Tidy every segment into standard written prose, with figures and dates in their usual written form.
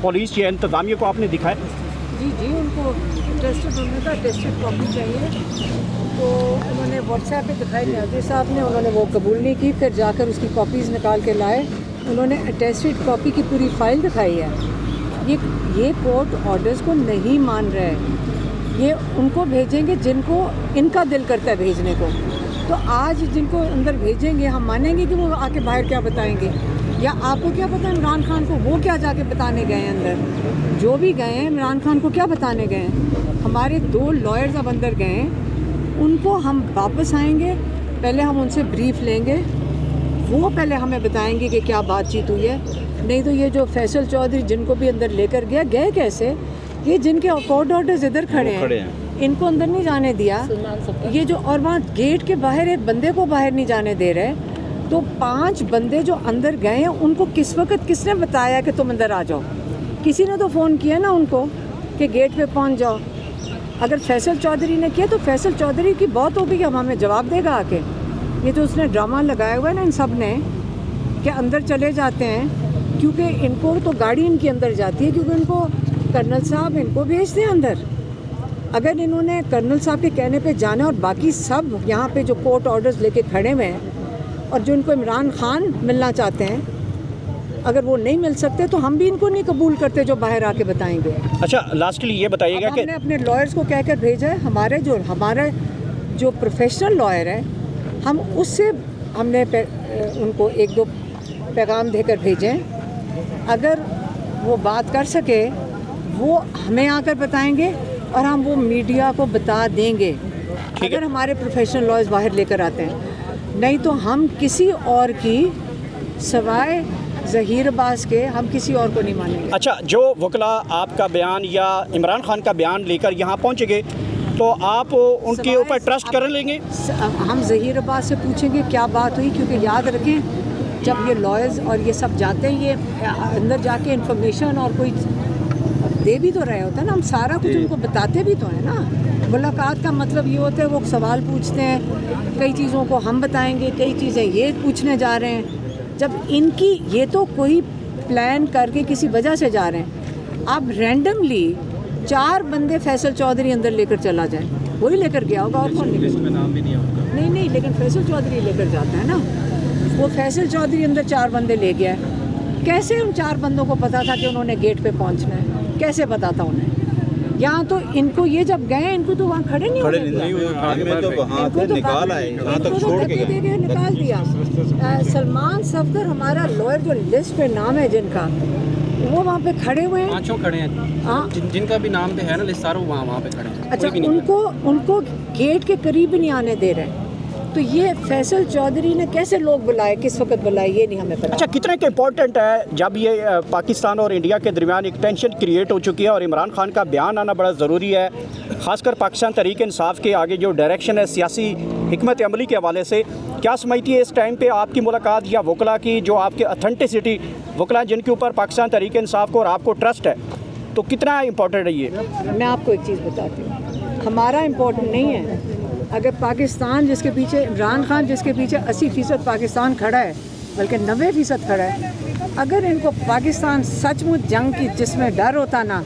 Police या इंतज़ामिया को आपने दिखाया? जी जी, उनको टेस्टेड होने का टेस्टेड कॉपी चाहिए, तो उन्होंने व्हाट्सएप पे दिखाई न्याजी साहब ने, उन्होंने वो कबूल नहीं की, फिर जाकर उसकी कॉपीज़ निकाल के लाए। उन्होंने अटेस्टेड कॉपी की पूरी फ़ाइल दिखाई है। ये कोर्ट ऑर्डर्स को नहीं मान रहे हैं। ये उनको भेजेंगे जिनको इनका दिल करता है भेजने को। तो आज जिनको अंदर भेजेंगे, हम मानेंगे कि वो आके बाहर क्या बताएंगे? या आपको क्या पता इमरान खान को वो क्या जाके बताने गए हैं अंदर? जो भी गए हैं इमरान खान को क्या बताने गए हैं? हमारे 2 लॉयर्स अब अंदर गए हैं, उनको हम वापस आएंगे, पहले हम उनसे ब्रीफ लेंगे, वो पहले हमें बताएंगे कि क्या बातचीत हुई है। नहीं तो ये जो फैसल चौधरी जिनको भी अंदर लेकर गया, गए कैसे? ये जिनके कोर्ट ऑर्डर्स इधर खड़े हैं, इनको अंदर नहीं जाने दिया। ये जो और वहाँ गेट के बाहर एक बंदे को बाहर नहीं जाने दे रहे। तो 5 बंदे जो अंदर गए हैं, उनको किस वक्त किसने बताया कि तुम अंदर आ जाओ? किसी ने तो फ़ोन किया ना उनको कि गेट पे पहुँच जाओ। अगर फैसल चौधरी ने किया तो फैसल चौधरी की बहुत होगी, हम हमें जवाब देगा आके। ये जो उसने ड्रामा लगाया हुआ है ना इन सब ने, कि अंदर चले जाते हैं, क्योंकि इनको तो गाड़ी इनकी अंदर जाती है, क्योंकि इनको कर्नल साहब इनको भेजते हैं अंदर। अगर इन्होंने कर्नल साहब के कहने पे जाना और बाकी सब यहाँ पे जो कोर्ट ऑर्डर्स लेके खड़े हुए हैं और जो इनको इमरान खान मिलना चाहते हैं, अगर वो नहीं मिल सकते तो हम भी इनको नहीं कबूल करते जो बाहर आके बताएंगे। अच्छा, लास्टली ये बताइएगा कि हमने अपने लॉयर्स को कहकर भेजा है, हमारे जो प्रोफेशनल लॉयर है, हम उससे हमने उनको 1-2 पैगाम देकर भेजे हैं। अगर वो बात कर सके वो हमें आकर बताएंगे और हम वो मीडिया को बता देंगे, अगर हमारे प्रोफेशनल लॉयर्स बाहर लेकर आते हैं। नहीं तो हम किसी और की सवाए ज़हीर अब्बास के हम किसी और को नहीं मानेंगे। अच्छा, जो वकला आपका बयान या इमरान खान का बयान लेकर यहाँ पहुँचेंगे तो आप उनके ऊपर ट्रस्ट कर लेंगे? हम ज़हीर अब्बास से पूछेंगे क्या बात हुई, क्योंकि याद रखें जब ये लॉयर्स और ये सब जाते हैं, ये अंदर जाके इन्फॉर्मेशन और कोई दे भी तो रहे होते हैं ना, हम सारा कुछ उनको बताते भी तो हैं ना। मुलाकात का मतलब ये होता है वो सवाल पूछते हैं, कई चीज़ों को हम बताएंगे, कई चीज़ें ये पूछने जा रहे हैं। जब इनकी ये तो कोई प्लान करके किसी वजह से जा रहे हैं। अब रैंडमली 4 बंदे फैसल चौधरी अंदर लेकर चला जाए, वही लेकर गया होगा और कौन लेकर? नहीं, लेकिन फैसल चौधरी लेकर जाता है ना। वो फैसल चौधरी अंदर 4 बंदे ले गया। कैसे उन 4 बंदों को पता था कि उन्होंने गेट पे पहुंचना है? कैसे पता था उन्हें? यहाँ तो इनको ये जब गए इनको तो वहाँ खड़े नहीं होने दिया, निकाल दिया। सलमान सफदर हमारा लॉयर जो लिस्ट पे नाम है जिनका, वो वहाँ पे खड़े हुए हैं, 5 खड़े हैं। हाँ, जिनका भी नाम पे है ना लिस्ट, सारे वहाँ पे खड़े हैं। अच्छा, उनको गेट के करीब ही नहीं आने दे रहे। तो ये फैसल चौधरी ने कैसे लोग बुलाए, किस वक्त बुलाए, ये नहीं हमें पता। अच्छा, कितना के इम्पोर्टेंट है जब ये पाकिस्तान और इंडिया के दरमियान एक टेंशन क्रिएट हो चुकी है और इमरान खान का बयान आना बड़ा ज़रूरी है, ख़ासकर पाकिस्तान तहरीक इंसाफ के आगे जो डायरेक्शन है सियासी हिकमत अमली के हवाले से, क्या समझती है इस टाइम पे आपकी मुलाकात या वकला की जो आपके अथेंटिसिटी वकला जिनके ऊपर पाकिस्तान तहरीक इंसाफ को और आपको ट्रस्ट है, तो कितना इम्पोर्टेंट है ये? मैं आपको एक चीज़ बताती हूँ, हमारा इम्पोर्टेंट नहीं है। अगर पाकिस्तान जिसके पीछे इमरान खान जिसके पीछे 80% पाकिस्तान खड़ा है, बल्कि 90% खड़ा है, अगर इनको पाकिस्तान सचमुच जंग की जिसमें डर होता ना,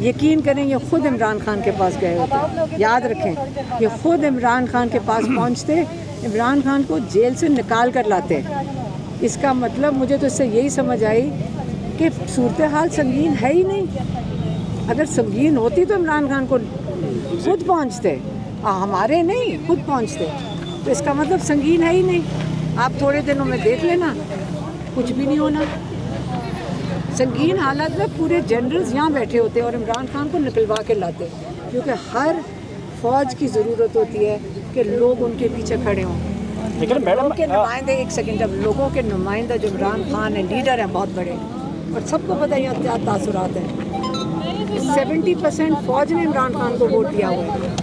यकीन करें ये ख़ुद इमरान खान के पास गए होते। याद रखें, ये ख़ुद इमरान खान के पास पहुंचते, इमरान खान को जेल से निकाल कर लाते। इसका मतलब मुझे तो इससे यही समझ आई कि सूरत हाल संगीन है ही नहीं। अगर संगीन होती तो इमरान खान को खुद पहुंचते, हमारे नहीं, खुद पहुंचते। तो इसका मतलब संगीन है ही नहीं। आप थोड़े दिनों में देख लेना, कुछ भी नहीं होना। संगीन हालत में पूरे जनरल्स यहाँ बैठे होते और इमरान खान को निकलवा के लाते, क्योंकि हर फौज की ज़रूरत होती है कि लोग उनके पीछे खड़े हों। लेकिन मैडम के नुमाइंदे, एक सेकंड, जब लोगों के नुमाइंदा जो इमरान खान है, लीडर हैं बहुत बड़े, और सबको पता है यहाँ क्या तासुरात है। 70% फ़ौज ने इमरान खान को वोट दिया हुआ है।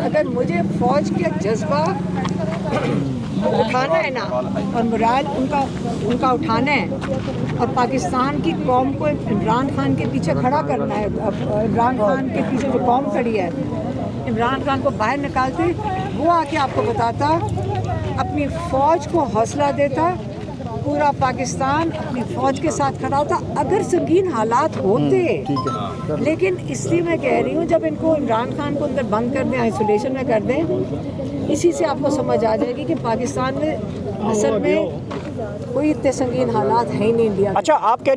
अगर मुझे फ़ौज का जज्बा उठाना है ना, और मोराल उनका उठाना है, और पाकिस्तान की कौम को इमरान खान के पीछे खड़ा करना है, इमरान खान के पीछे जो कौम खड़ी है, इमरान खान को बाहर निकालते, वो आके आपको बताता, अपनी फ़ौज को हौसला देता, पूरा पाकिस्तान अपनी फ़ौज के साथ खड़ा होता अगर संगीन हालात होते। लेकिन इसलिए मैं कह रही हूँ जब इनको इमरान खान को अंदर बंद कर दें, आइसोलेशन में कर दें, इसी से आपको समझ आ जाएगी कि पाकिस्तान में असल में कोई इतने संगीन हालात है ही नहीं इंडिया। अच्छा, आप कह रही